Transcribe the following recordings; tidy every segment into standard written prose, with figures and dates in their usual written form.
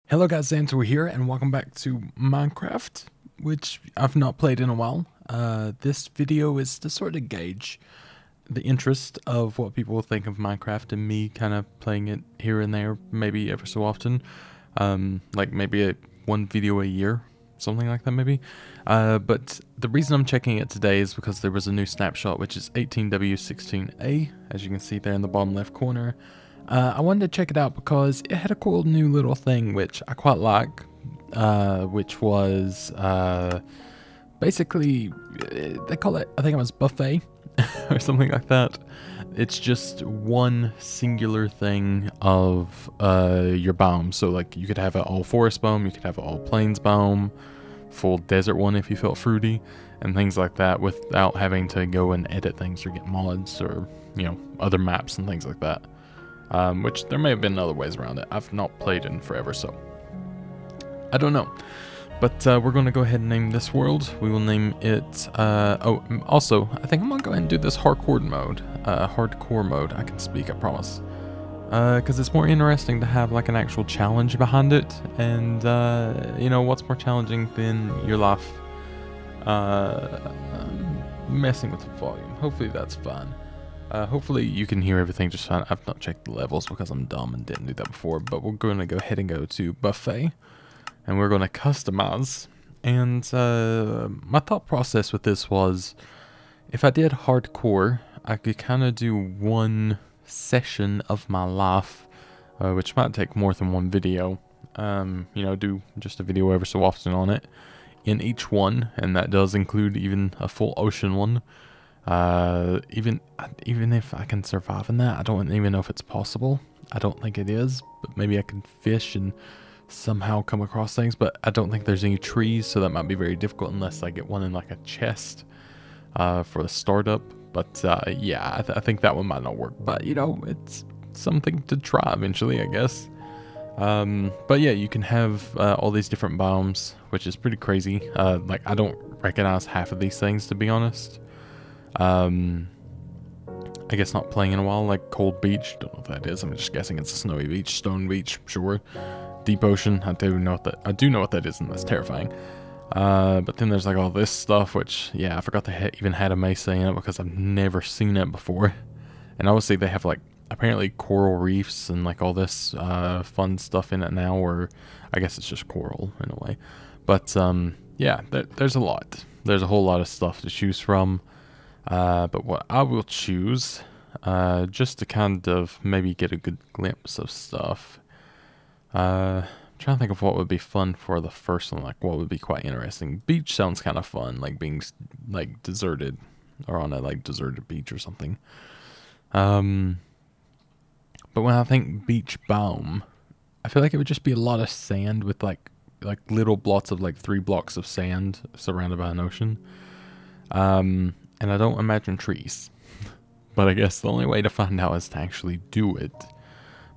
Hello guys, Zanitor here, and welcome back to Minecraft, which I've not played in a while. This video is to sort of gauge the interest of what people think of Minecraft and me kind of playing it here and there, maybe ever so often. Like maybe one video a year, something like that maybe. But the reason I'm checking it today is because there was a new snapshot, which is 18w16a, as you can see there in the bottom left corner. I wanted to check it out because it had a cool new little thing which I quite like, which was basically, they call it, I think it was buffet or something like that. It's just one singular thing of your biome. So like you could have an all forest biome, you could have an all plains biome, full desert one if you felt fruity, and things like that without having to go and edit things or get mods or, you know, other maps and things like that. Which there may have been other ways around it. I've not played in forever, so I don't know. But we're going to go ahead and name this world. We will name it, also, I think I'm going to go ahead and do this hardcore mode. I can speak, I promise. Because it's more interesting to have like an actual challenge behind it. And, you know, what's more challenging than your life messing with the volume. Hopefully that's fun. Hopefully you can hear everything just fine. I've not checked the levels because I'm dumb and didn't do that before, but we're going to go ahead and go to buffet, and we're going to customize. And my thought process with this was, if I did hardcore, I could kind of do one session of my life, which might take more than one video. You know, do just a video ever so often on it in each one, and that does include even a full ocean one. Even if I can survive in that, I don't even know if it's possible. I don't think it is, but maybe I can fish and somehow come across things, but I don't think there's any trees, so that might be very difficult unless I get one in like a chest for the startup. But yeah, I think that one might not work, but you know, it's something to try eventually, I guess. But yeah, you can have all these different biomes, which is pretty crazy. Like, I don't recognize half of these things, to be honest. I guess not playing in a while, like Cold Beach, don't know what that is. I'm just guessing it's a snowy beach. Stone Beach, sure. Deep Ocean, I do know what that is, and that's terrifying. But then there's like all this stuff, which, yeah, I forgot they even had a mesa in it because I've never seen it before. And obviously they have like apparently coral reefs and like all this fun stuff in it now, or I guess it's just coral in a way. But yeah, there's a lot. There's a whole lot of stuff to choose from. But what I will choose, just to kind of maybe get a good glimpse of stuff, I'm trying to think of what would be fun for the first one, like what would be quite interesting. Beach sounds kind of fun, like being like deserted, or on a like deserted beach or something. But when I think beach biome, I feel like it would just be a lot of sand with like little blots of like 3 blocks of sand surrounded by an ocean. And I don't imagine trees, but I guess the only way to find out is to actually do it.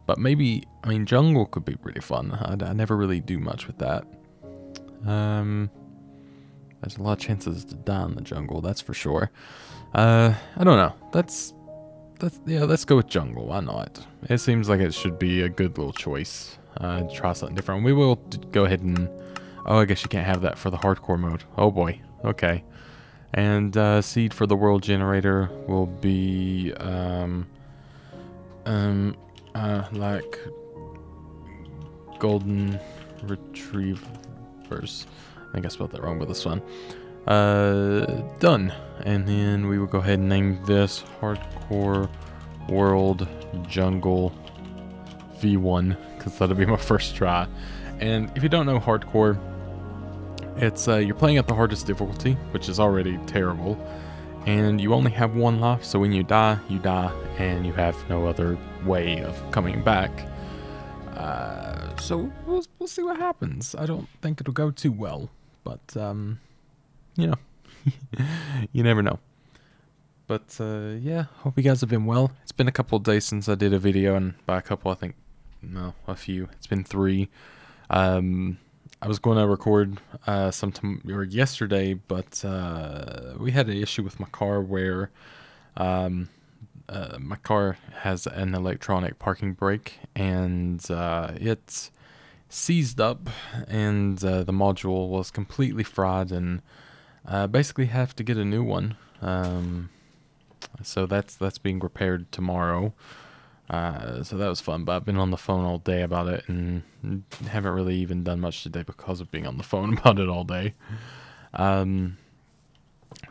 But maybe, I mean, jungle could be pretty fun. I never really do much with that. There's a lot of chances to die in the jungle, that's for sure. I don't know. Yeah, let's go with jungle. Why not? It seems like it should be a good little choice. Try something different. We will go ahead and, oh, I guess you can't have that for the hardcore mode. Oh boy. Okay. And seed for the world generator will be like golden retrievers. I think I spelled that wrong with this one. Done. And then we will go ahead and name this hardcore world jungle V1, because that'll be my first try. And if you don't know hardcore, it's you're playing at the hardest difficulty, which is already terrible, and you only have one life, so when you die, and you have no other way of coming back. So we'll see what happens. I don't think it'll go too well, but you know, you never know. But yeah, hope you guys have been well. It's been a couple of days since I did a video, and by a couple, I think, no, a few. It's been 3. I was going to record sometime or yesterday, but we had an issue with my car where my car has an electronic parking brake, and it seized up, and the module was completely fried, and basically have to get a new one. So that's being repaired tomorrow. So that was fun, but I've been on the phone all day about it, and haven't really even done much today because of being on the phone about it all day.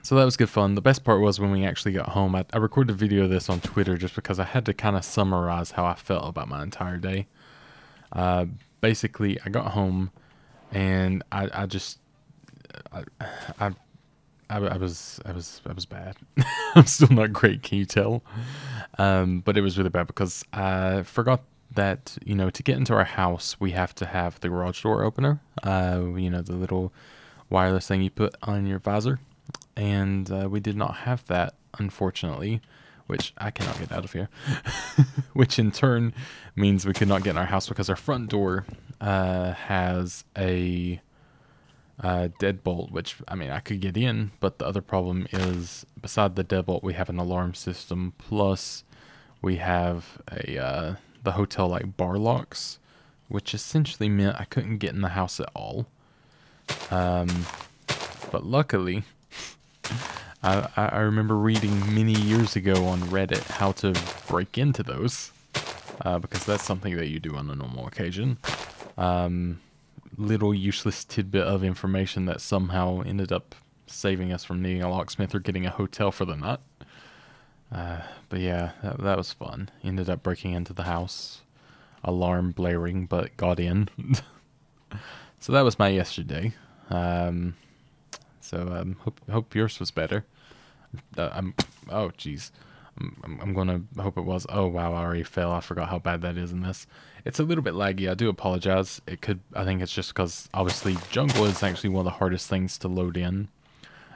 So that was good fun. The best part was when we actually got home. I recorded a video of this on Twitter just because I had to kind of summarize how I felt about my entire day. Basically, I got home, and I was bad. I'm still not great, can you tell? But it was really bad because I forgot that, you know, to get into our house, we have to have the garage door opener. You know, the little wireless thing you put on your visor. And we did not have that, unfortunately, which I cannot get out of here. Which in turn means we could not get in our house because our front door has a deadbolt, which, I mean, I could get in, but the other problem is, beside the deadbolt, we have an alarm system, plus we have a the hotel, like, bar locks, which essentially meant I couldn't get in the house at all. But luckily, I remember reading many years ago on Reddit how to break into those, because that's something that you do on a normal occasion. Little useless tidbit of information that somehow ended up saving us from needing a locksmith or getting a hotel for the night. But yeah, that was fun. Ended up breaking into the house, alarm blaring, but got in. So that was my yesterday. Hope yours was better. Oh jeez. I'm gonna hope it was. Oh wow, I already fell. I forgot how bad that is in this. It's a little bit laggy. I do apologize. I think it's just because obviously jungle is actually one of the hardest things to load in,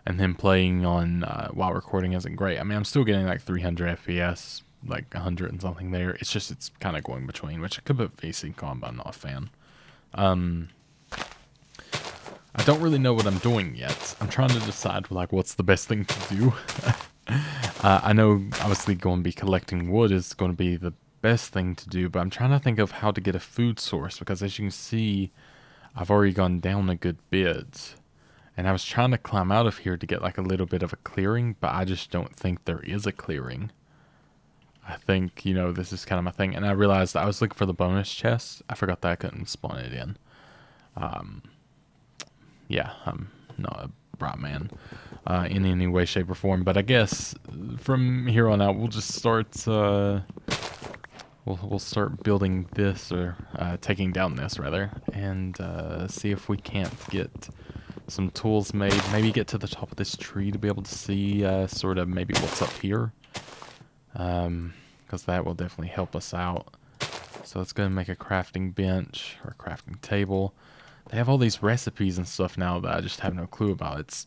and then playing on while recording isn't great. I mean, I'm still getting like 300 FPS, like 100 and something there. It's just it's kind of going between, which I could put VC on, but I'm not a fan. I don't really know what I'm doing yet. I'm trying to decide like what's the best thing to do. I know obviously going to be collecting wood is going to be the best thing to do, but I'm trying to think of how to get a food source, because as you can see, I've already gone down a good bit, and I was trying to climb out of here to get like a little bit of a clearing, but I just don't think there is a clearing. I think, you know, this is kind of my thing, and I realized I was looking for the bonus chest. I forgot that I couldn't spawn it in. Yeah, I'm not a bright man in any way, shape, or form. But I guess from here on out, we'll just start. We'll start building this, or taking down this rather, and see if we can't get some tools made. Maybe get to the top of this tree to be able to see sort of maybe what's up here, because that will definitely help us out. So let's go and make a crafting bench or a crafting table. They have all these recipes and stuff now that I just have no clue about. It's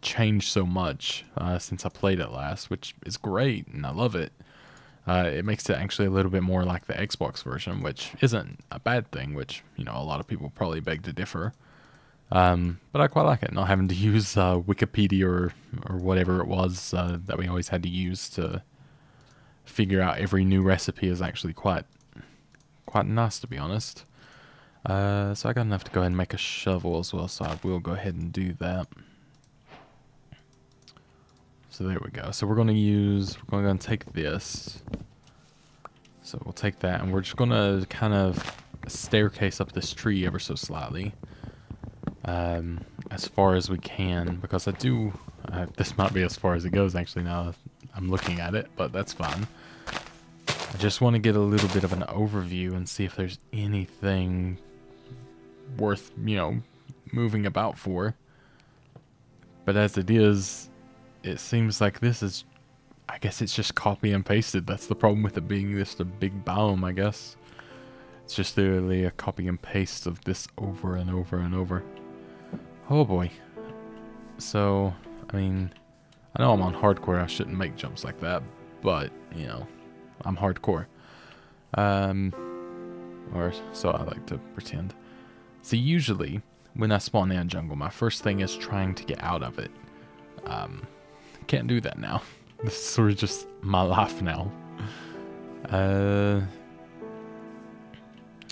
changed so much since I played it last, which is great, and I love it. It makes it actually a little bit more like the Xbox version, which isn't a bad thing, which, you know, a lot of people probably beg to differ. But I quite like it, not having to use Wikipedia or whatever it was that we always had to use to figure out every new recipe is actually quite nice, to be honest. So I got enough to go ahead and make a shovel as well, so I will go ahead and do that. So there we go. So we're going to take this. So we'll take that, and we're just going to kind of staircase up this tree ever so slightly. As far as we can, because I do, this might be as far as it goes actually now I'm looking at it, but that's fine. I just want to get a little bit of an overview and see if there's anything worth, you know, moving about for. But as it is, it seems like this is, I guess it's just copy and pasted. That's the problem with it being just a big biome, I guess. It's just literally a copy and paste of this over and over and over. Oh boy. So, I mean, I know I'm on hardcore, I shouldn't make jumps like that, but, you know, I'm hardcore. Or so I like to pretend. So usually, when I spawn in jungle, my first thing is trying to get out of it. Can't do that now. This is sort of just my life now.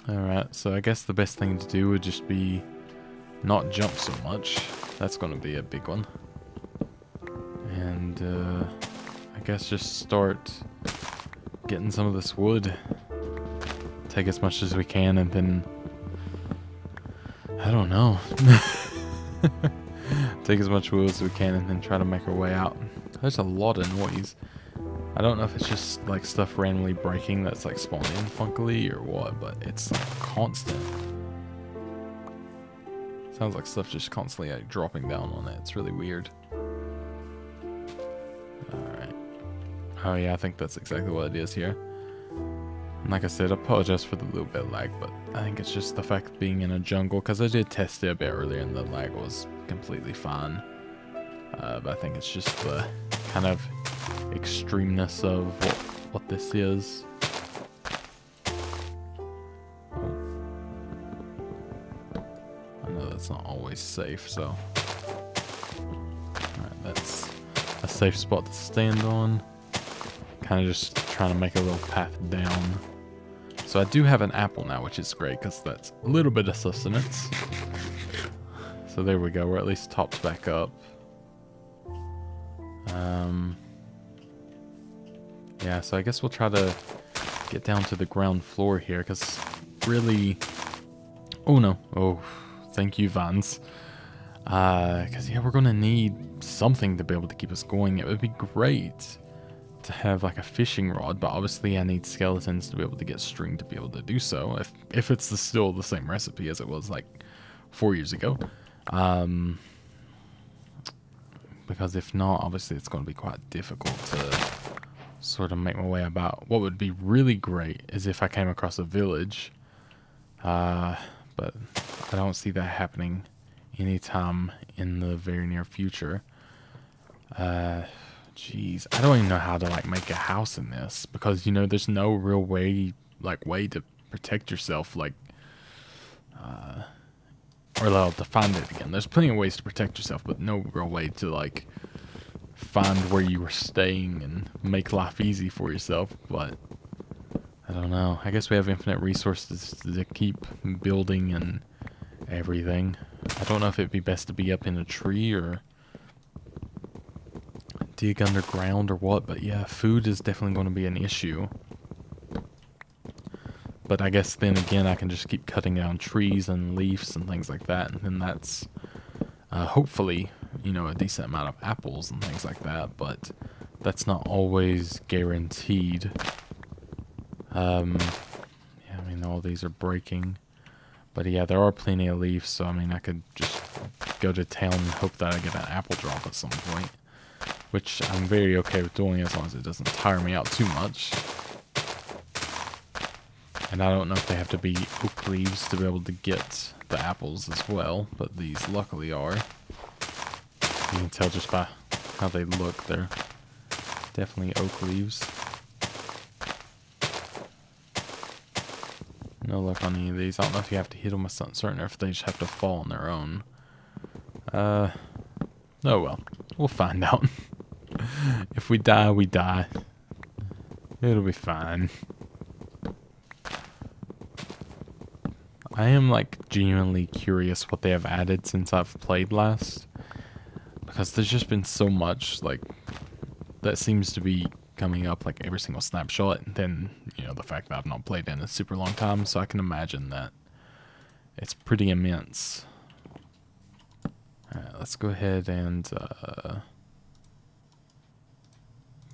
Alright, so I guess the best thing to do would just be not jump so much. That's going to be a big one. And I guess just start getting some of this wood. Take as much as we can and then... I don't know. Take as much wood as we can and then try to make our way out. There's a lot of noise. I don't know if it's just like stuff randomly breaking that's like spawning in funkily or what, but it's like constant. Sounds like stuff just constantly like dropping down on it. It's really weird. Alright. Oh yeah, I think that's exactly what it is here. And like I said, I apologize for the little bit of lag, but I think it's just the fact of being in a jungle, because I did test it a bit earlier and the lag was completely fine. But I think it's just the kind of extremeness of what this is. I know that's not always safe, so... Alright, that's a safe spot to stand on. Kind of just trying to make a little path down. So I do have an apple now, which is great, because that's a little bit of sustenance. So there we go, we're at least topped back up. Yeah, so I guess we'll try to get down to the ground floor here, because really... Oh no, oh, thank you, Vans. Because yeah, we're going to need something to be able to keep us going. It would be great to have like a fishing rod, but obviously I need skeletons to be able to get string to be able to do so, if it's still the same recipe as it was like 4 years ago. Because if not, obviously it's going to be quite difficult to sort of make my way about. What would be really great is if I came across a village, but I don't see that happening anytime in the very near future. Jeez, I don't even know how to like make a house in this, because you know there's no real way to protect yourself, like or to find it again. There's plenty of ways to protect yourself, but no real way to like find where you were staying and make life easy for yourself. But I don't know, I guess we have infinite resources to keep building and everything. I don't know if it'd be best to be up in a tree or dig underground or what, but yeah, food is definitely going to be an issue. But I guess then again, I can just keep cutting down trees and leaves and things like that, and then that's hopefully, you know, a decent amount of apples and things like that, but that's not always guaranteed. Yeah, I mean, all these are breaking. But yeah, there are plenty of leaves, so I mean, I could just go to town and hope that I get an apple drop at some point. Which I'm very okay with doing as long as it doesn't tire me out too much. And I don't know if they have to be oak leaves to be able to get the apples as well, but these luckily are. You can tell just by how they look, they're definitely oak leaves. No luck on any of these. I don't know if you have to hit them with something certain or if they just have to fall on their own. Oh well, we'll find out. If we die, we die. It'll be fine. I am like genuinely curious what they have added since I've played last, because there's just been so much like that seems to be coming up like every single snapshot, and then you know the fact that I've not played in a super long time, so I can imagine that it's pretty immense. Alright, let's go ahead and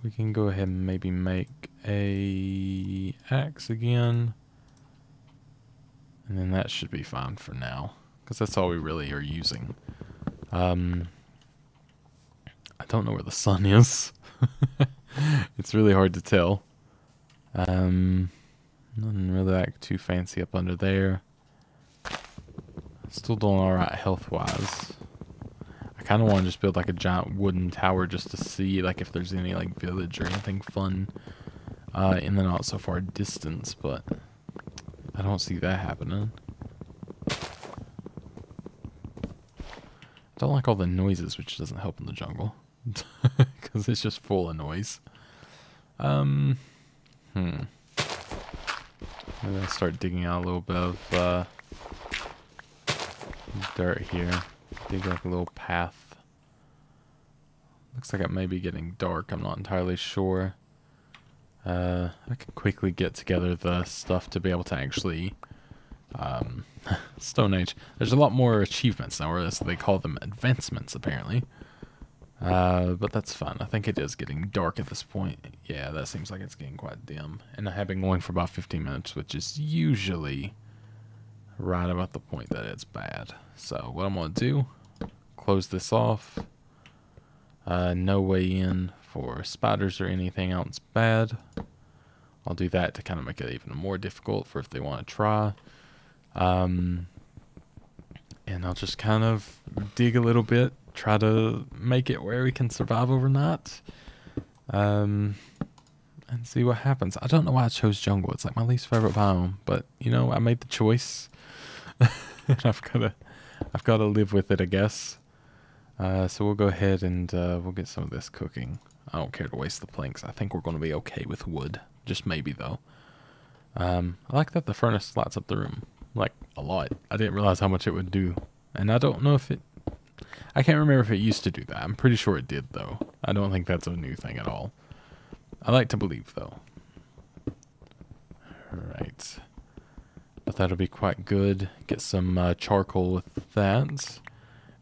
we can go ahead and maybe make a axe again. And then that should be fine for now, because that's all we really are using. I don't know where the sun is. It's really hard to tell. Nothing really like too fancy up under there. Still doing alright health-wise. I kind of want to just build like a giant wooden tower just to see like if there's any like village or anything fun in the not so far distance, but I don't see that happening. I don't like all the noises, which doesn't help in the jungle. Because it's just full of noise. What I'm gonna start digging out a little bit of dirt here. Dig like a little path. Looks like it may be getting dark. I'm not entirely sure. I can quickly get together the stuff to be able to actually Stone Age. There's a lot more achievements now, or as they call them, advancements apparently. But that's fun. I think it is getting dark at this point. Yeah, that seems like it's getting quite dim. And I have been going for about 15 minutes, which is usually right about the point that it's bad. So what I'm going to do, close this off. No way in for spiders or anything else bad. I'll do that to kind of make it even more difficult for if they want to try. And I'll just kind of dig a little bit, try to make it where we can survive overnight, and see what happens. I don't know why I chose jungle. It's like my least favorite biome, but you know, I made the choice. And I've got to live with it, I guess. So we'll go ahead and we'll get some of this cooking. I don't care to waste the planks. I think we're going to be okay with wood. Just maybe though. I like that the furnace lights up the room. Like, a lot. I didn't realize how much it would do. And I don't know if it... I can't remember if it used to do that. I'm pretty sure it did, though. I don't think that's a new thing at all. I like to believe, though. Alright. But that'll be quite good. Get some charcoal with that.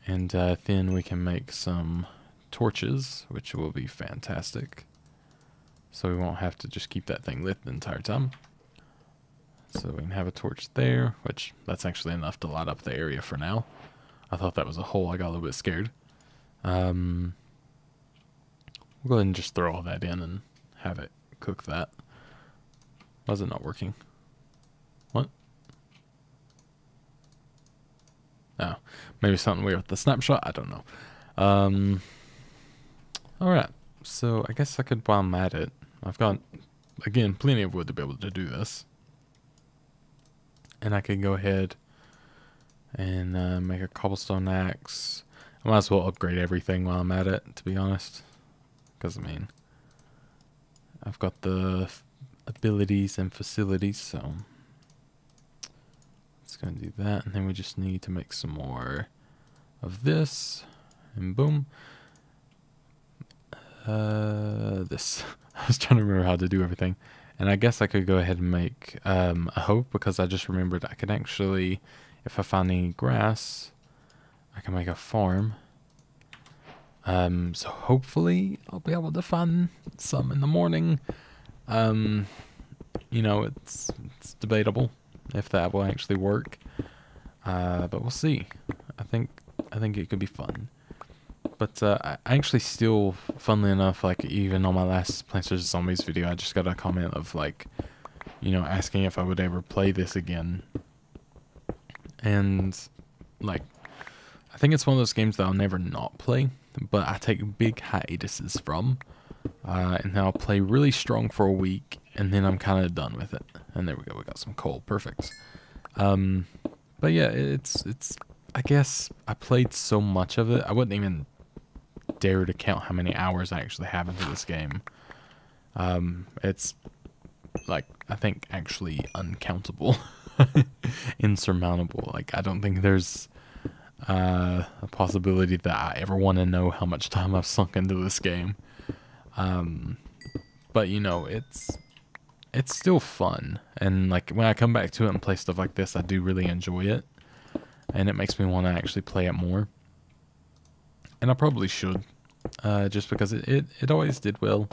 And then we can make some torches, which will be fantastic. So we won't have to just keep that thing lit the entire time. So we can have a torch there, which that's actually enough to light up the area for now. I thought that was a hole. I got a little bit scared. We'll go ahead and just throw all that in and have it cook that. Why is it not working? What? Oh, maybe something weird with the snapshot. I don't know. Alright, so I guess I could, while I'm at it, I've got, again, plenty of wood to be able to do this. And I can go ahead and make a cobblestone axe. I might as well upgrade everything while I'm at it, to be honest. Because, I mean, I've got the abilities and facilities, so it's going to do that. And then we just need to make some more of this. And boom. This. I was trying to remember how to do everything. And I guess I could go ahead and make a hoe, because I just remembered I could actually, if I find any grass, I can make a farm. So hopefully I'll be able to find some in the morning. You know, it's debatable if that will actually work. But we'll see. I think it could be fun. But I actually still, funnily enough, like even on my last Plants vs. Zombies video, I just got a comment of like, you know, asking if I would ever play this again. And like, I think it's one of those games that I'll never not play, but I take big hiatuses from. And then I'll play really strong for a week, and then I'm kind of done with it. And there we go, we got some coal, perfect. But yeah, it's I guess I played so much of it, I wouldn't even dare to count how many hours I actually have into this game. It's like, I think actually uncountable. Insurmountable. Like, I don't think there's a possibility that I ever want to know how much time I've sunk into this game. But you know, it's still fun, and like when I come back to it and play stuff like this, I do really enjoy it, and it makes me want to actually play it more. And I probably should, just because it always did well.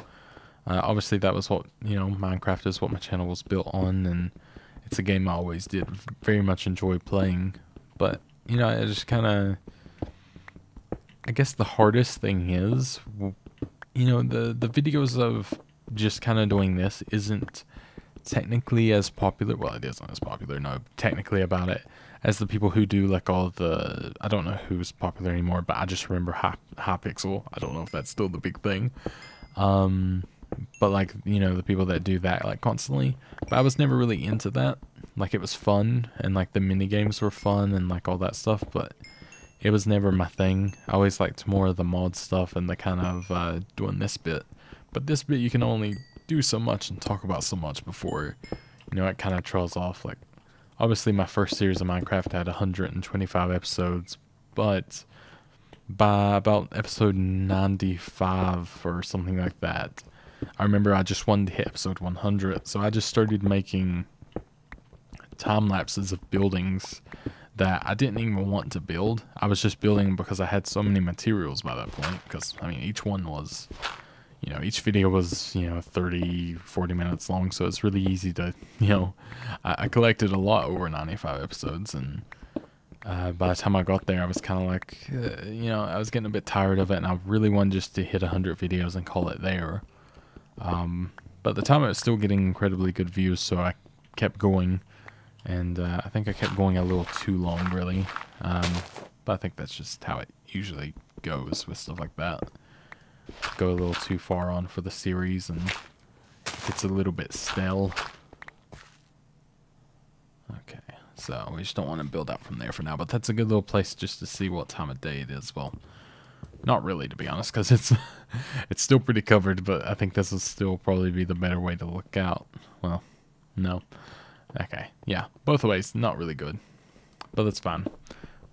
Obviously that was what, you know, Minecraft is what my channel was built on, and it's a game I always did very much enjoy playing. But, you know, I just kind of, I guess the hardest thing is, you know, the videos of just kind of doing this isn't technically as popular. Well, it isn't as popular, no, technically about it, as the people who do like all the, I don't know who's popular anymore, but I just remember Hypixel. I don't know if that's still the big thing. But like, you know, the people that do that like constantly. But I was never really into that. Like, it was fun, and like the mini games were fun and like all that stuff, but it was never my thing. I always liked more of the mod stuff and the kind of doing this bit. But this bit you can only do so much and talk about so much before, you know, it kind of trails off. Like, obviously my first series of Minecraft had 125 episodes, but by about episode 95 or something like that, I remember I just wanted to hit episode 100, so I just started making time lapses of buildings that I didn't even want to build. I was just building because I had so many materials by that point, because, I mean, each one was, you know, each video was, you know, 30, 40 minutes long, so it's really easy to, you know, I collected a lot over 95 episodes, and by the time I got there, I was kind of like, you know, I was getting a bit tired of it, and I really wanted just to hit 100 videos and call it there. But at the time, I was still getting incredibly good views, so I kept going, and I think I kept going a little too long, really. But I think that's just how it usually goes with stuff like that. Go a little too far on for the series, and it gets a little bit stale. Okay, so we just don't want to build out from there for now, but that's a good little place just to see what time of day it is. Well, not really, to be honest, because it's it's still pretty covered, but I think this will still probably be the better way to look out. Well, no. Okay, yeah, both ways, not really good, but that's fine.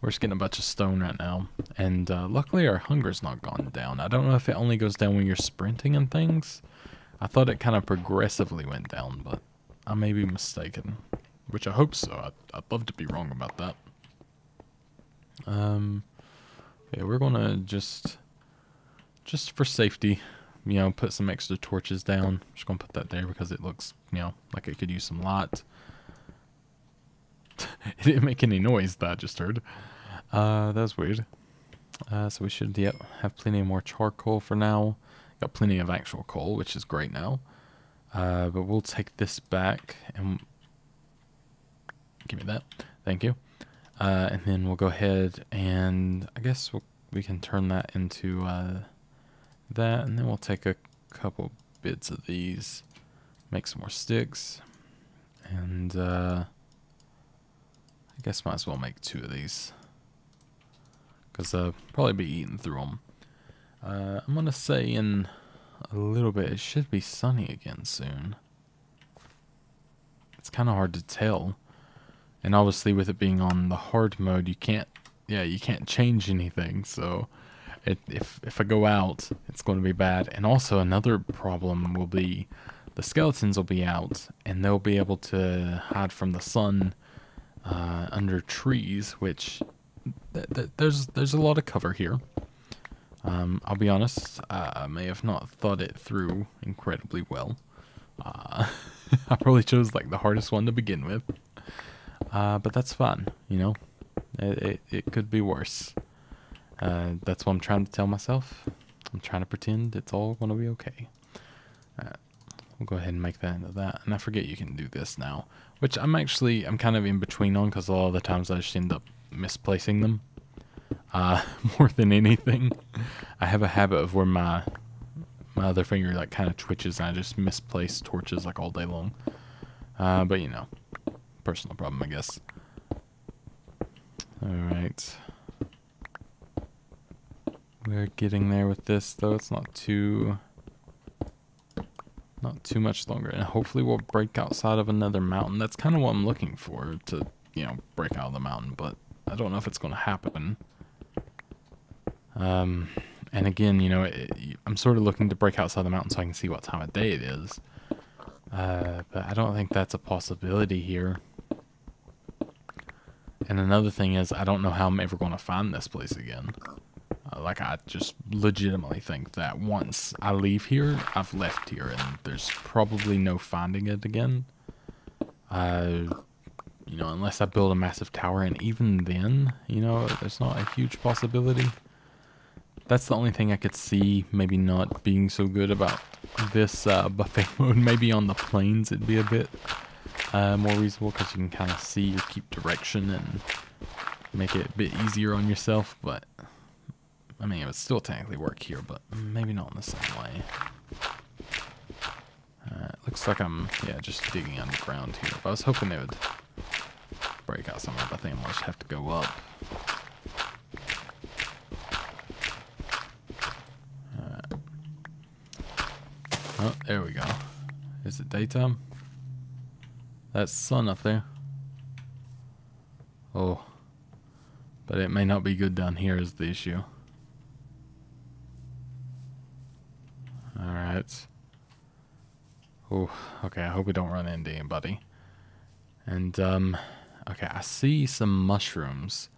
We're just getting a bunch of stone right now, and luckily our hunger's not gone down. I don't know if it only goes down when you're sprinting and things. I thought it kind of progressively went down, but I may be mistaken, which I hope so. I'd love to be wrong about that. Yeah, we're gonna just for safety, you know, put some extra torches down. Just gonna put that there because it looks, you know, like it could use some light. It didn't make any noise that I just heard. That was weird. So we should, yep, have plenty more charcoal for now. Got plenty of actual coal, which is great now. But we'll take this back and give me that. Thank you. And then we'll go ahead and I guess we can turn that into that, and then we'll take a couple bits of these, make some more sticks, and I guess might as well make 2 of these, because I'll probably be eating through them. I'm going to say in a little bit it should be sunny again soon. It's kind of hard to tell, and obviously with it being on the hard mode, you can't change anything, so if I go out, it's going to be bad. And also another problem will be the skeletons will be out, and they'll be able to hide from the sun under trees, which there's a lot of cover here. I'll be honest, I may have not thought it through incredibly well. I probably chose like the hardest one to begin with, but that's fine, you know. It could be worse. That's what I'm trying to tell myself. I'm trying to pretend it's all going to be okay. We'll go ahead and make that into that. And I forget you can do this now, which I'm kind of in between on, because a lot of the times I just end up misplacing them. More than anything. I have a habit of where my other finger like kind of twitches, and I just misplace torches like all day long. But you know, personal problem, I guess. Alright. We're getting there with this, though. It's not too much longer, and hopefully we'll break outside of another mountain. That's kind of what I'm looking for, to, you know, break out of the mountain, but I don't know if it's going to happen. And again, you know, I'm sort of looking to break outside the mountain so I can see what time of day it is. But I don't think that's a possibility here. And another thing is, I don't know how I'm ever going to find this place again. Like, I just legitimately think that once I leave here, I've left here, and there's probably no finding it again. You know, unless I build a massive tower, and even then, you know, there's not a huge possibility. That's the only thing I could see maybe not being so good about this buffet mode. Maybe on the plains it'd be a bit more reasonable, because you can kind of see or keep direction and make it a bit easier on yourself, but I mean, it would still technically work here, but maybe not in the same way. Looks like I'm, yeah, just digging underground here. But I was hoping they would break out somewhere, but I think I might just have to go up. Oh, there we go. Is it daytime? that sun up there. Oh. But it may not be good down here is the issue. Alright. Oh, okay, I hope we don't run into anybody. And, okay, I see some mushrooms.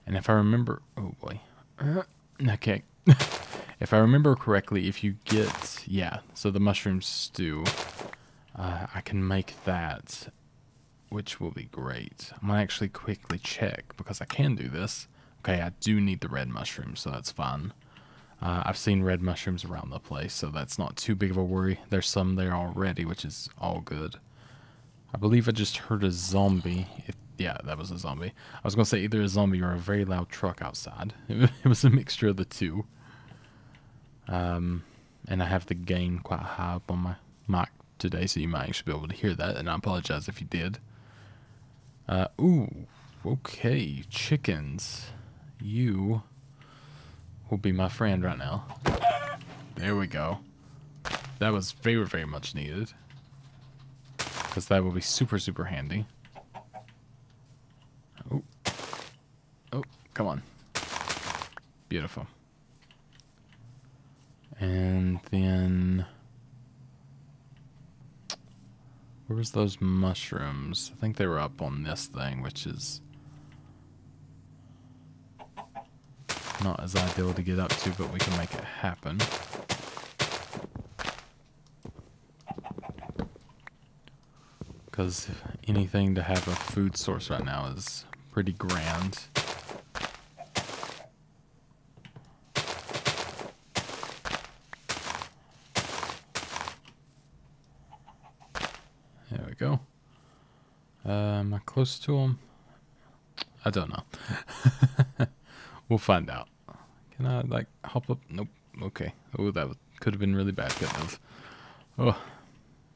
And if I remember... Oh, boy. Okay. If I remember correctly, if you get... Yeah, so the mushroom stew. I can make that, which will be great. I'm going to actually quickly check, because I can do this. Okay, I do need the red mushrooms, so that's fine. I've seen red mushrooms around the place, so that's not too big of a worry. There's some there already, which is all good. I believe I just heard a zombie. Yeah, that was a zombie. I was going to say either a zombie or a very loud truck outside. It was a mixture of the two. And I have the gain quite high up on my mic today, so you might actually be able to hear that, and I apologize if you did. Ooh, okay, chickens. You will be my friend right now. There we go. That was very, very much needed. Because that will be super, super handy. Oh. Oh, come on. Beautiful. And then... Where was those mushrooms? I think they were up on this thing, which is... not as ideal to get up to, but we can make it happen. Because anything to have a food source right now is pretty grand. There we go. Am I close to them? I don't know. We'll find out. Can I, like, hop up? Nope. Okay. Oh, that could have been really bad, couldn't have. Oh,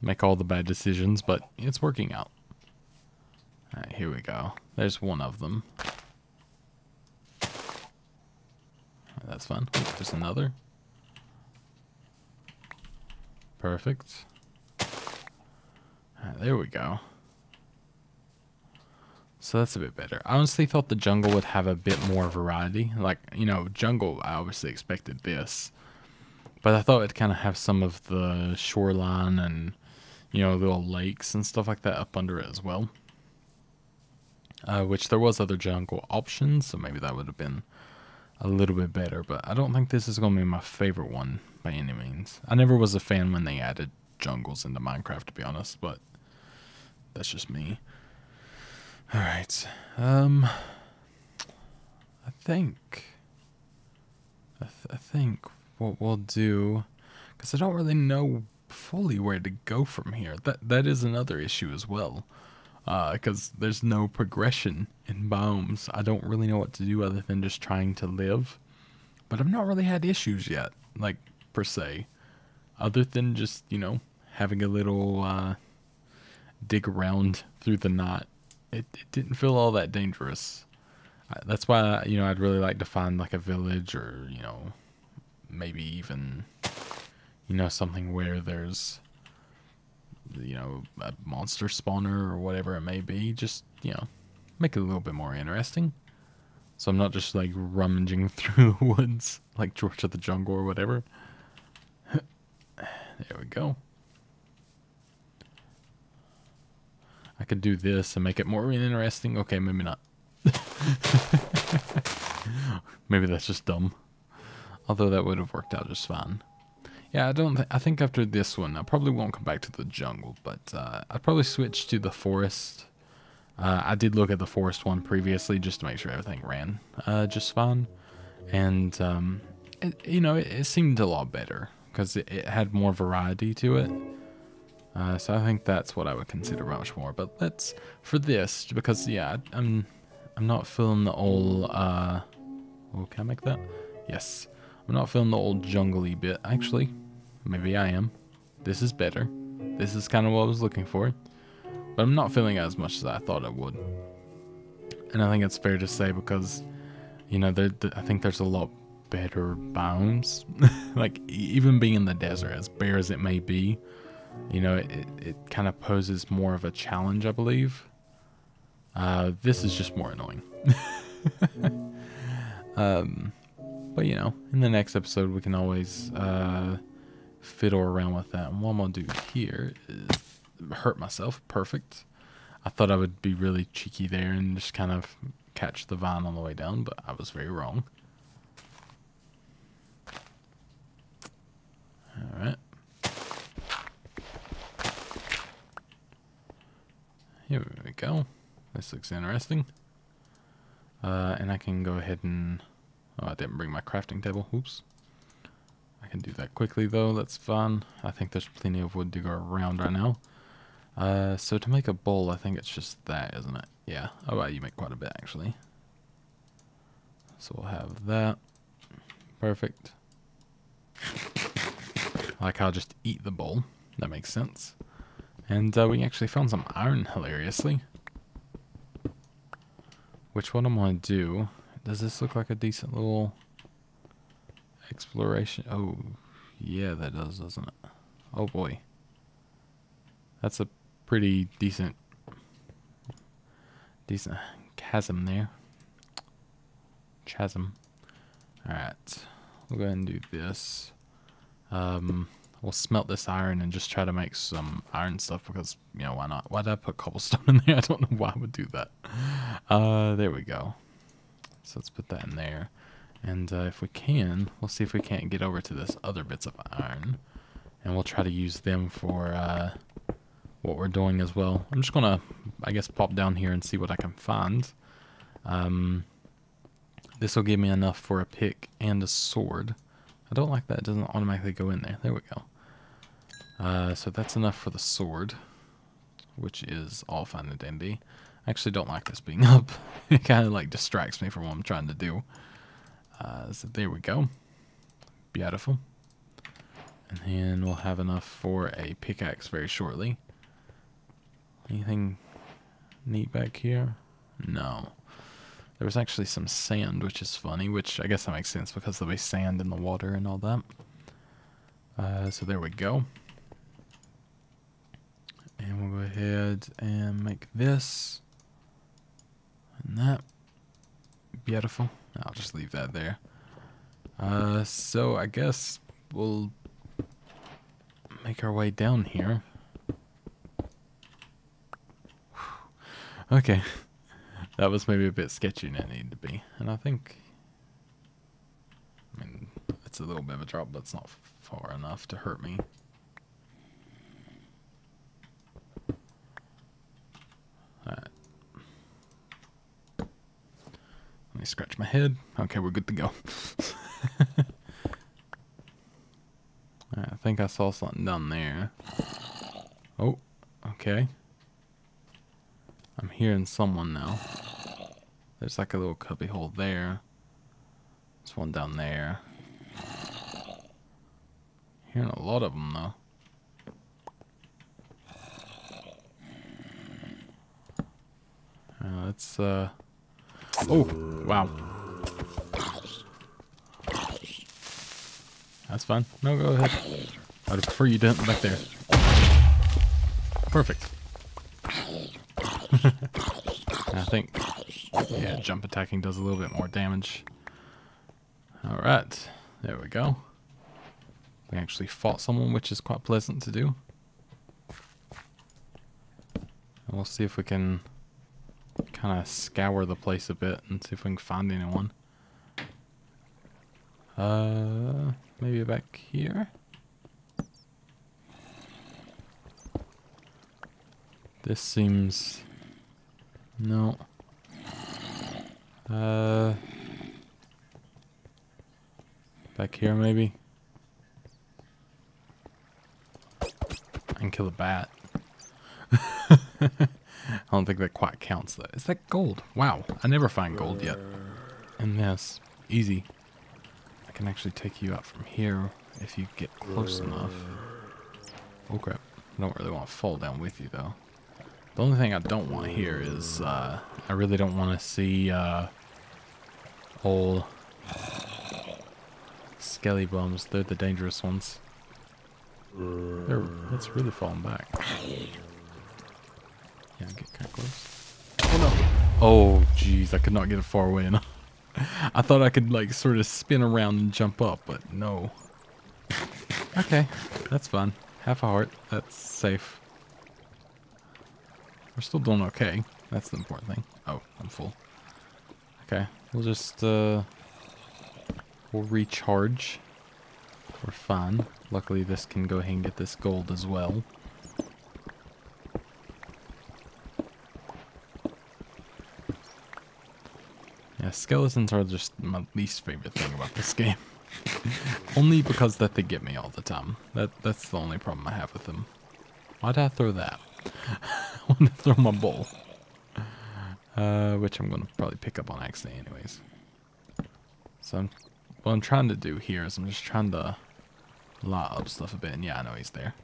make all the bad decisions, but it's working out. Alright, here we go. There's one of them. That's fun. Oh, there's another. Perfect. Alright, there we go. So that's a bit better. I honestly thought the jungle would have a bit more variety. Like, you know, jungle, I obviously expected this. But I thought it'd kind of have some of the shoreline and, you know, little lakes and stuff like that up under it as well. Which there was other jungle options, so maybe that would have been a little bit better. But I don't think this is going to be my favorite one by any means. I never was a fan when they added jungles into Minecraft, to be honest, but that's just me. Alright, I think what we'll do, because I don't really know fully where to go from here. That is another issue as well, because there's no progression in biomes. I don't really know what to do other than just trying to live, but I've not really had issues yet, like, per se, other than just, you know, having a little, dig around through the night. It didn't feel all that dangerous. That's why, you know, I'd really like to find like a village or, you know, maybe even, you know, something where there's, you know, a monster spawner or whatever it may be. Just, you know, make it a little bit more interesting. So I'm not just like rummaging through the woods like George of the Jungle or whatever. There we go. I could do this and make it more interesting. Okay, maybe not. Maybe that's just dumb. Although that would have worked out just fine. Yeah, I think after this one, I probably won't come back to the jungle, but I'd probably switch to the forest. I did look at the forest one previously just to make sure everything ran just fine. And, you know, it seemed a lot better because it had more variety to it. So I think that's what I would consider much more. But let's, for this, because, yeah, I'm not feeling the old, oh, can I make that? Yes. I'm not feeling the old jungly bit. Actually, maybe I am. This is better. This is kind of what I was looking for. But I'm not feeling it as much as I thought I would. And I think it's fair to say because, you know, I think there's a lot better biomes. Like, even being in the desert, as bare as it may be, you know, it kind of poses more of a challenge, I believe. This is just more annoying. But you know, in the next episode we can always fiddle around with that. And what I'm gonna do here is hurt myself. Perfect. I thought I would be really cheeky there and just kind of catch the vine on the way down, but I was very wrong. Alright. Here we go. This looks interesting. And I can go ahead and... Oh, I didn't bring my crafting table. Oops. I can do that quickly though. That's fun. I think there's plenty of wood to go around right now. So to make a bowl, I think it's just that, isn't it? Yeah. Oh, wow, you make quite a bit actually. So we'll have that. Perfect. Like I'll just eat the bowl. That makes sense. And we actually found some iron, hilariously. Which one I'm going to do... Does this look like a decent little exploration? Oh, yeah, that does, doesn't it? Oh, boy. That's a pretty decent chasm there. Chasm. Alright. We'll go ahead and do this. We'll smelt this iron and just try to make some iron stuff because, you know, why not? Why did I put cobblestone in there? I don't know why I would do that. There we go. So let's put that in there. And if we can, we'll see if we can't get over to this other bits of iron. And we'll try to use them for what we're doing as well. I'm just going to, I guess, pop down here and see what I can find. This will give me enough for a pick and a sword. I don't like that. It doesn't automatically go in there. There we go. So that's enough for the sword, which is all fine and dandy. I actually don't like this being up. It kind of like distracts me from what I'm trying to do. So there we go. Beautiful. And then we'll have enough for a pickaxe very shortly. Anything neat back here? No. There was actually some sand, which is funny, which I guess that makes sense because there'll be sand in the water and all that. So there we go. And we'll go ahead and make this. And that. Beautiful. I'll just leave that there. So I guess we'll make our way down here. Okay. That was maybe a bit sketchy than it needed to be. And I think... I mean, it's a little bit of a drop, but it's not far enough to hurt me. Alright. Let me scratch my head. Okay, we're good to go. Alright, I think I saw something down there. Oh, okay. I'm hearing someone now. There's like a little cubby hole there. There's one down there. Hearing a lot of them though. Let's oh, wow. That's fine. No, go ahead. I'd prefer you didn't back there. Perfect. I think, yeah, jump attacking does a little bit more damage. Alright, there we go. We actually fought someone, which is quite pleasant to do. And we'll see if we can kind of scour the place a bit and see if we can find anyone. Maybe back here? This seems... No. Back here maybe? I can kill a bat. I don't think that quite counts though. Is that gold? Wow, I never find gold yet. And this, easy. I can actually take you out from here if you get close enough. Oh crap, I don't really want to fall down with you though. The only thing I don't want here is, I really don't want to see, old skelly bums. They're the dangerous ones. It's really falling back. Yeah, get kind of close. Oh no! Oh jeez, I could not get it far away enough. I thought I could like sort of spin around and jump up, but no. Okay, that's fine. Half a heart. That's safe. We're still doing okay. That's the important thing. Oh, I'm full. Okay, we'll just we'll recharge. We're fine. Luckily, this can go ahead and get this gold as well. Yeah, skeletons are just my least favorite thing about this game. Only because that they get me all the time. That's the only problem I have with them. Why did I throw that? I wanted to throw my bowl. Which I'm going to probably pick up on accident anyways. So what I'm trying to do here is I'm just trying to lot up stuff a bit. And yeah, I know he's there.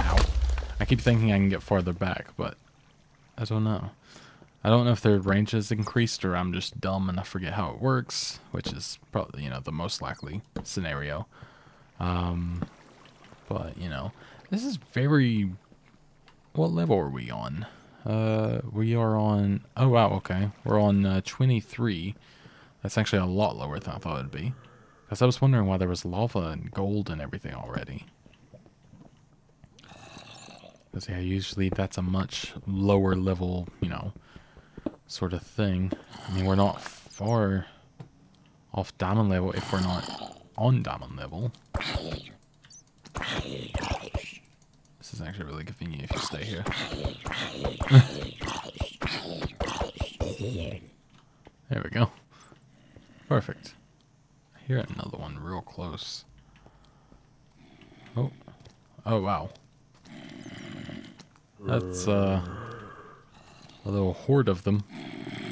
Ow. I keep thinking I can get farther back, but I don't know. I don't know if their range has increased or I'm just dumb and I forget how it works, which is probably, you know, the most likely scenario. But, you know, this is very... What level are we on? We are on... Oh, wow, okay. We're on 23. That's actually a lot lower than I thought it would be. Because I was wondering why there was lava and gold and everything already. Because, yeah, usually that's a much lower level, you know, sort of thing. I mean, we're not far off diamond level if we're not on diamond level. This is actually really convenient if you stay here. There we go. Perfect. I hear another one real close. Oh. Oh, wow. That's, a little horde of them.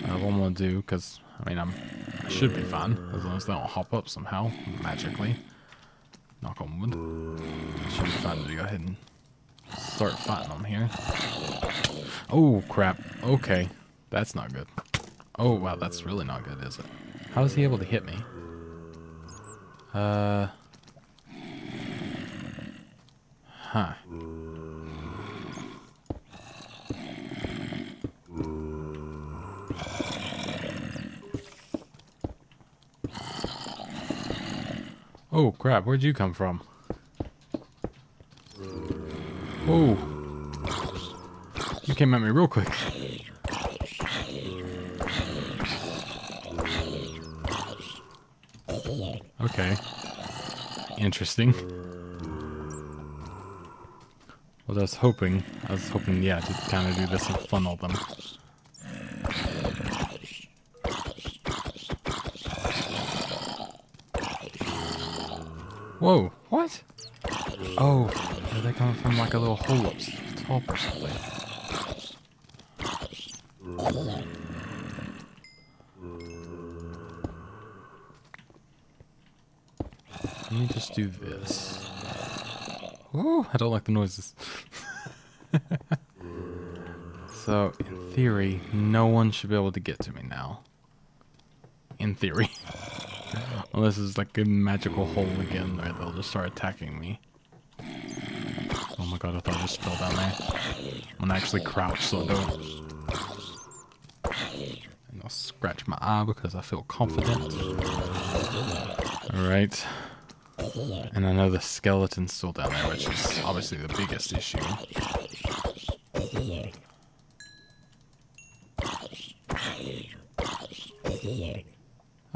What I'm gonna do, because, I mean, I should be fine, as long as they don't hop up somehow, magically. Knock on wood. Should be fine to go ahead and start fighting them here. Oh, crap. Okay. That's not good. Oh, wow, that's really not good, is it? How is he able to hit me? Huh. Oh, crap, where'd you come from? Oh. You came at me real quick. Okay. Interesting. Well, I was hoping, yeah, to kind of do this and funnel them. Whoa, what? Oh, are they coming from like a little hole up top or something? Let me just do this. Oh, I don't like the noises. So, in theory, no one should be able to get to me now. In theory. Unless it's like a magical hole again where they'll just start attacking me. Oh my god, I thought I just fell down there. I'm gonna actually crouch so I don't. And I'll scratch my eye because I feel confident. Alright. And I know the skeleton's still down there, which is obviously the biggest issue.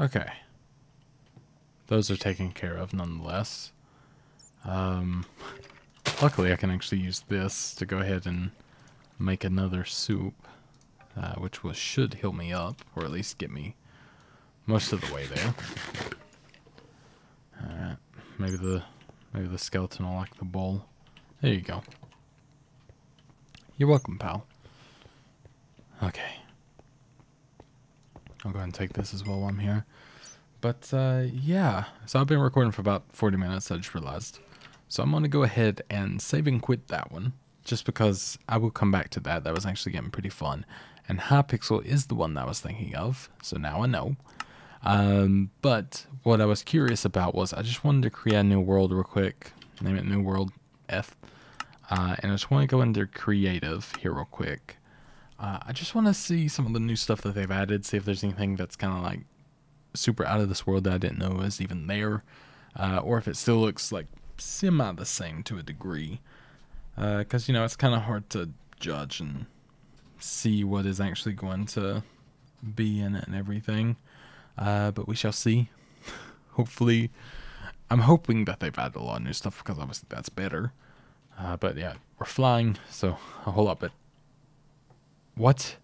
Okay. Those are taken care of nonetheless. Luckily I can actually use this to go ahead and make another soup, which should heal me up, or at least get me most of the way there. Alright, maybe the skeleton will like the bowl. There you go. You're welcome, pal. Okay. I'll go ahead and take this as well while I'm here. But, yeah. So I've been recording for about 40 minutes, I just realized. So I'm going to go ahead and save and quit that one. Just because I will come back to that. That was actually getting pretty fun. And Hypixel is the one that I was thinking of. So now I know. But what I was curious about was I just wanted to create a new world real quick. Name it New World F. And I just want to go into creative here real quick. I just want to see some of the new stuff that they've added, see if there's anything that's kind of like super out of this world that I didn't know was even there, or if it still looks like semi the same to a degree, because you know, it's kind of hard to judge and see what is actually going to be in it and everything, but we shall see. Hopefully, I'm hoping that they've added a lot of new stuff, because obviously that's better. But yeah, we're flying, so a whole lot. But what?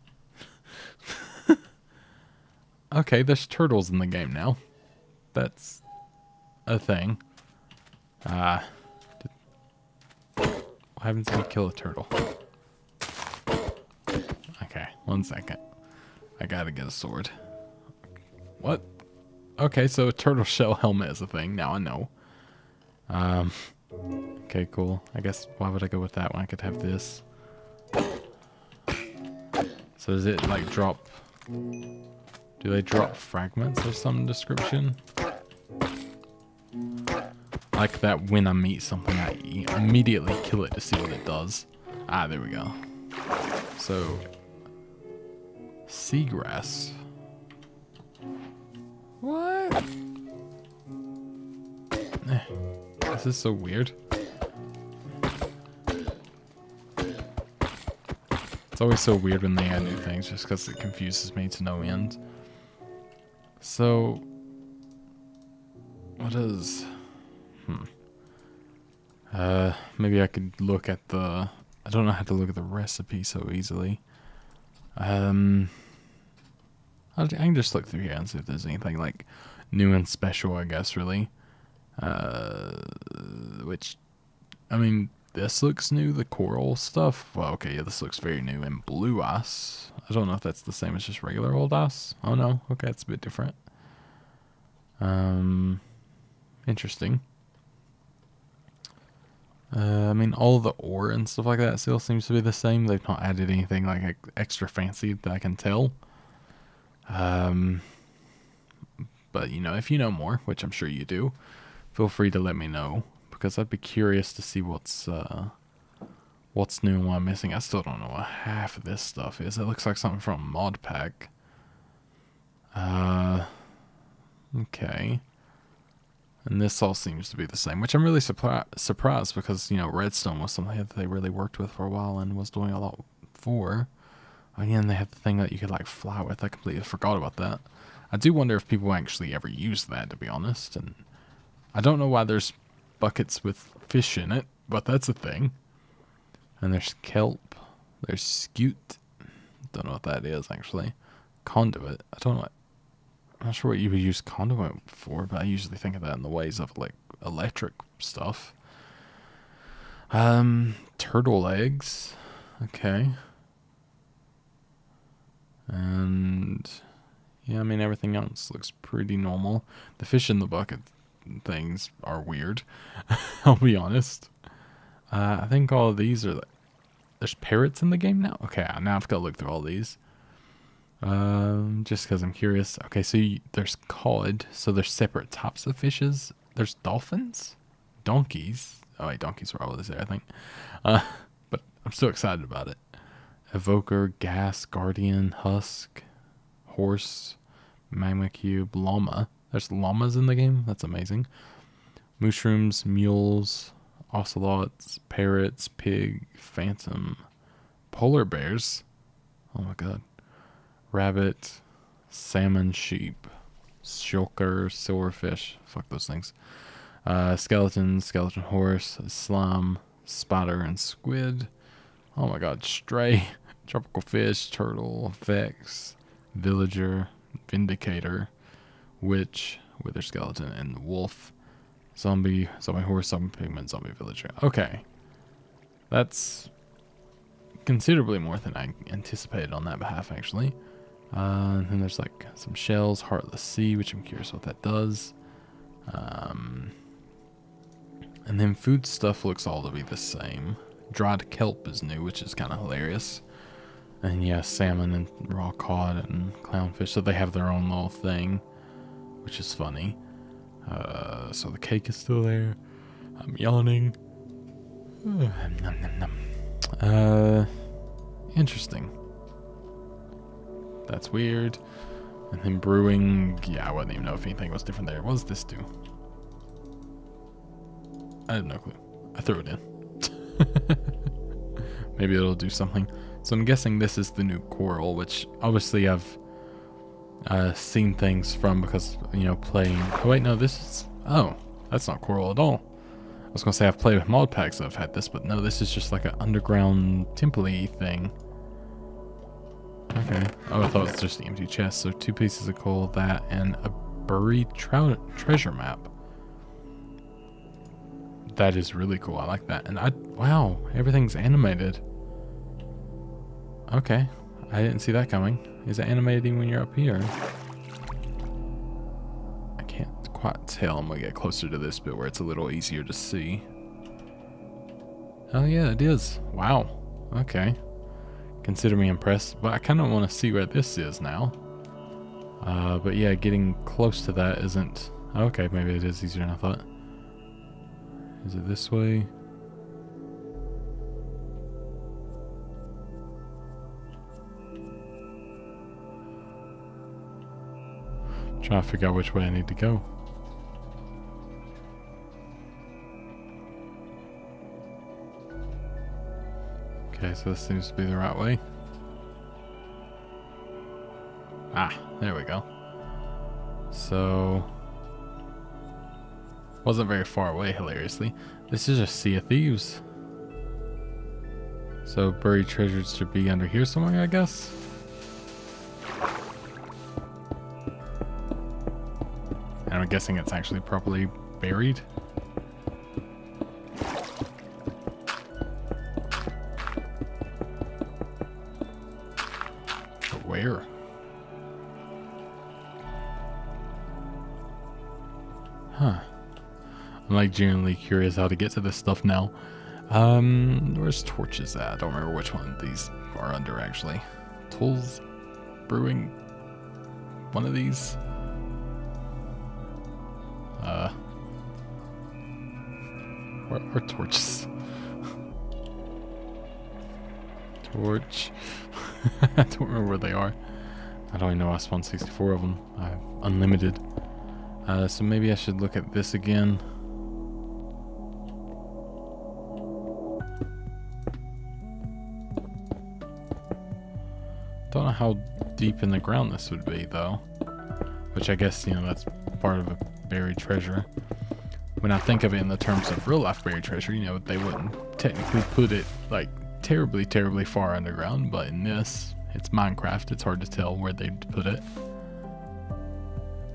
Okay, there's turtles in the game now. That's a thing. What happens if we kill a turtle? Okay, 1 second. I gotta get a sword. What? Okay, so a turtle shell helmet is a thing. Now I know. Okay, cool. I guess, why would I go with that when I could have this? So does it like drop... Do they drop fragments of some description? Like that when I meet something, I immediately kill it to see what it does. Ah, there we go. So... Seagrass. What? This is so weird. It's always so weird when they add new things, just because it confuses me to no end. So, what is... maybe I could look at the... I don't know how to look at the recipe so easily. I can just look through here and see if there's anything like new and special, I guess, really. Which, I mean, this looks new, the coral stuff. Well, okay, yeah, this looks very new. And blue ice. I don't know if that's the same as just regular old ice. Oh no, okay, it's a bit different. Interesting. I mean, all the ore and stuff like that still seems to be the same. They've not added anything like extra fancy that I can tell. But you know, if you know more, which I'm sure you do, feel free to let me know, because I'd be curious to see what's new and what I'm missing. I still don't know what half of this stuff is. It looks like something from a mod pack. Okay. And this all seems to be the same, which I'm really surprised, because, you know, redstone was something that they really worked with for a while and was doing a lot for. Again, they have the thing that you could, like, fly with. I completely forgot about that. I do wonder if people actually ever use that, to be honest. And I don't know why there's buckets with fish in it, but that's a thing. And there's kelp. There's scute. Don't know what that is, actually. Conduit. I don't know. I'm not sure what you would use conduit for, but I usually think of that in the ways of, like, electric stuff. Turtle eggs. Okay. And yeah, I mean, everything else looks pretty normal. The fish in the bucket things are weird. I'll be honest. I think all of these are... There's parrots in the game now? Okay, now I've got to look through all these. Just because I'm curious. Okay, so there's cod. So there's separate types of fishes. There's dolphins? Donkeys? Oh wait, donkeys were always there, I think. But I'm still excited about it. Evoker, gas, guardian, husk, horse, magma cube, llama. There's llamas in the game? That's amazing. Mushrooms, mules, ocelots, parrots, pig, phantom, polar bears. Oh my god. Rabbit, salmon, sheep, shulker, silverfish. Fuck those things. Skeleton, skeleton horse, slime, spider, and squid. Oh my god. Stray, tropical fish, turtle, vex, villager, vindicator, witch, wither skeleton, and wolf. Zombie, zombie horse, zombie pigman, zombie villager. Okay. That's considerably more than I anticipated on that behalf, actually. And then there's like some shells, Heartless Sea, which I'm curious what that does. And then food stuff looks all to be the same. Dried kelp is new, which is kind of hilarious. And yeah, salmon and raw cod and clownfish, so they have their own little thing. which is funny. So the cake is still there. I'm yawning. Interesting. That's weird. And then brewing, yeah, I wouldn't even know if anything was different there. What does this do? I have no clue. I threw it in. Maybe it'll do something. So I'm guessing this is the new coral, which obviously I've seen things from because, you know, playing... Oh, wait, no, this is... Oh, that's not coral at all. I was going to say I've played with mod packs that have had this, but no, this is just like an underground temple-y thing. Okay. Oh, I thought it was just the empty chest. So 2 pieces of coal, that, and a buried treasure map. That is really cool. I like that. And wow, everything's animated. Okay. I didn't see that coming. Is it animating when you're up here? I can't quite tell. I'm going to get closer to this bit where it's a little easier to see. Oh yeah, it is. Wow. Okay. Consider me impressed. But I kind of want to see where this is now. But yeah, getting close to that isn't... Okay, maybe it is easier than I thought. Is it this way? Trying to figure out which way I need to go. Okay, so this seems to be the right way. Ah, there we go. So... wasn't very far away, hilariously. This is a Sea of Thieves. So buried treasures should be under here somewhere, I guess. And I'm guessing it's actually properly buried. But where? Huh. I'm like genuinely curious how to get to this stuff now. Where's torches at? I don't remember which one these are under actually. Tools, brewing, one of these. Where are torches? Torch. I don't remember where they are. I don't even know I spawned 64 of them. I have unlimited. So maybe I should look at this again. Don't know how deep in the ground this would be though. Which I guess, you know, that's part of a buried treasure. When I think of it in the terms of real life buried treasure, you know, they wouldn't technically put it like terribly, terribly far underground, but in this, it's Minecraft, it's hard to tell where they'd put it.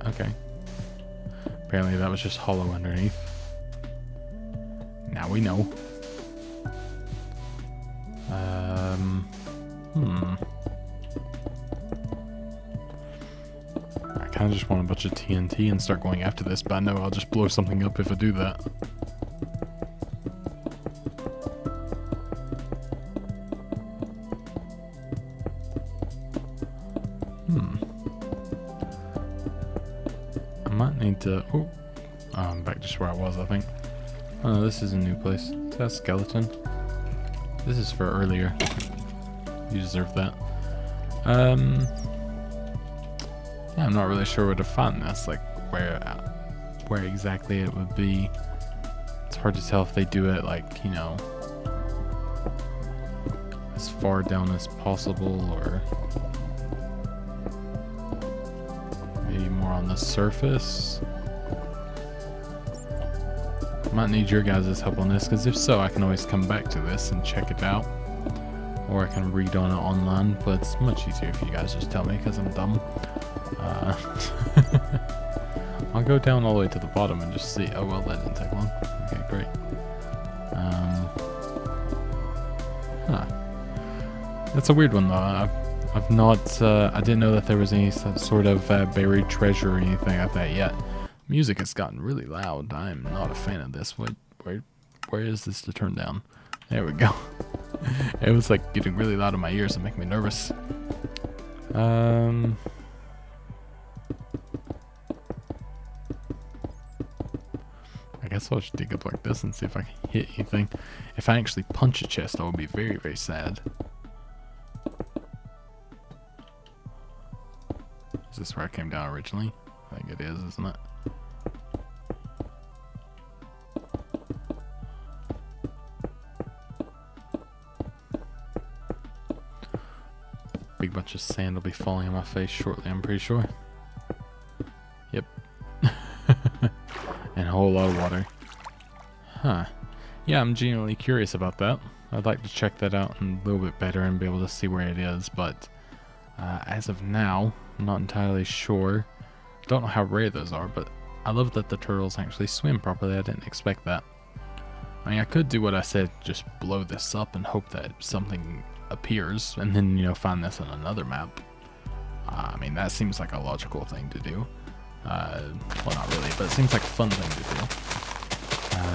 Okay. Apparently that was just hollow underneath. Now we know. I kind of just want a bunch of TNT and start going after this, but I know I'll just blow something up if I do that. I might need to... Oh, I'm back just where I was, I think. Oh no, this is a new place. Is that a skeleton? This is for earlier. You deserve that. Yeah, I'm not really sure where to find this. Like, where exactly it would be. It's hard to tell if they do it, like, you know, as far down as possible, or maybe more on the surface. Might need your guys' help on this, because if so, I can always come back to this and check it out. Or I can read on it online, but it's much easier if you guys just tell me, because I'm dumb. I'll go down all the way to the bottom and just see. Oh well, that didn't take long. Okay, great. That's a weird one though. I've not. I didn't know that there was any sort of buried treasure or anything like that yet. Music has gotten really loud. I'm not a fan of this. Where is this to turn down? There we go. It was like getting really loud in my ears and making me nervous. guess I'll just dig up like this and see if I can hit anything. If I actually punch a chest, I would be very, very sad. Is this where I came down originally? I think it is, isn't it? Big bunch of sand will be falling on my face shortly, I'm pretty sure. Yep. And a whole lot of water. Huh. Yeah, I'm genuinely curious about that. I'd like to check that out a little bit better and be able to see where it is, but as of now, I'm not entirely sure. Don't know how rare those are, but I love that the turtles actually swim properly. I didn't expect that. I mean, I could do what I said, just blow this up and hope that something appears, and then, you know, find this on another map. I mean, that seems like a logical thing to do. Well, not really, but it seems like a fun thing to do.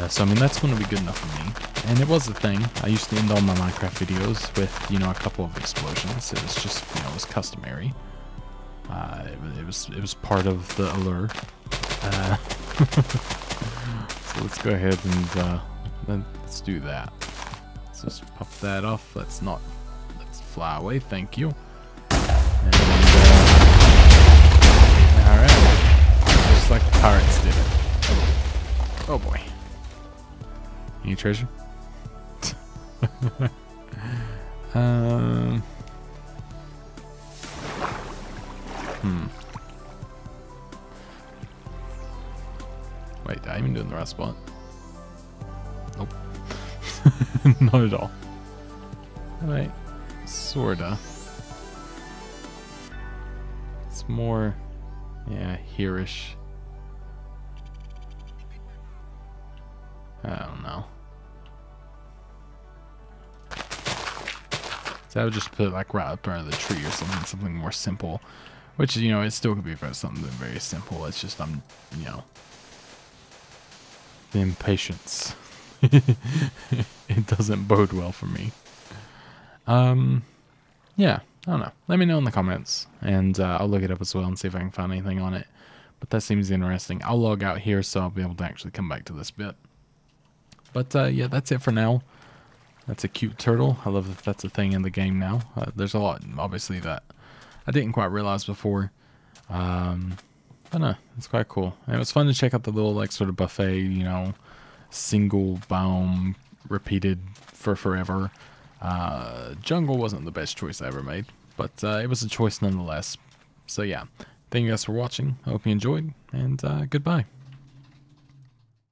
So, I mean, that's going to be good enough for me. And it was a thing. I used to end all my Minecraft videos with, you know, a couple of explosions. It was just, you know, it was customary. It was part of the allure. So let's go ahead and let's do that. Let's just pop that off. Let's fly away. Thank you. And, alright. Just like the pirates did it. Oh boy. Any treasure? Wait, did I even do it in the right spot? Nope. Not at all. Right. Sorta. It's more, yeah, here-ish. I don't know. So I would just put it like right up under the tree or something more simple. Which, you know, it still could be something very simple. It's just, you know, the impatience. It doesn't bode well for me. Yeah, I don't know. Let me know in the comments, and I'll look it up as well and see if I can find anything on it. But that seems interesting. I'll log out here so I'll be able to actually come back to this bit. But yeah, that's it for now. That's a cute turtle. I love that that's a thing in the game now. There's a lot, obviously, that I didn't quite realize before. But no, it's quite cool. And it was fun to check out the little, like, sort of buffet, you know, single biome repeated for forever. Jungle wasn't the best choice I ever made, but it was a choice nonetheless. So yeah, thank you guys for watching. I hope you enjoyed, and goodbye.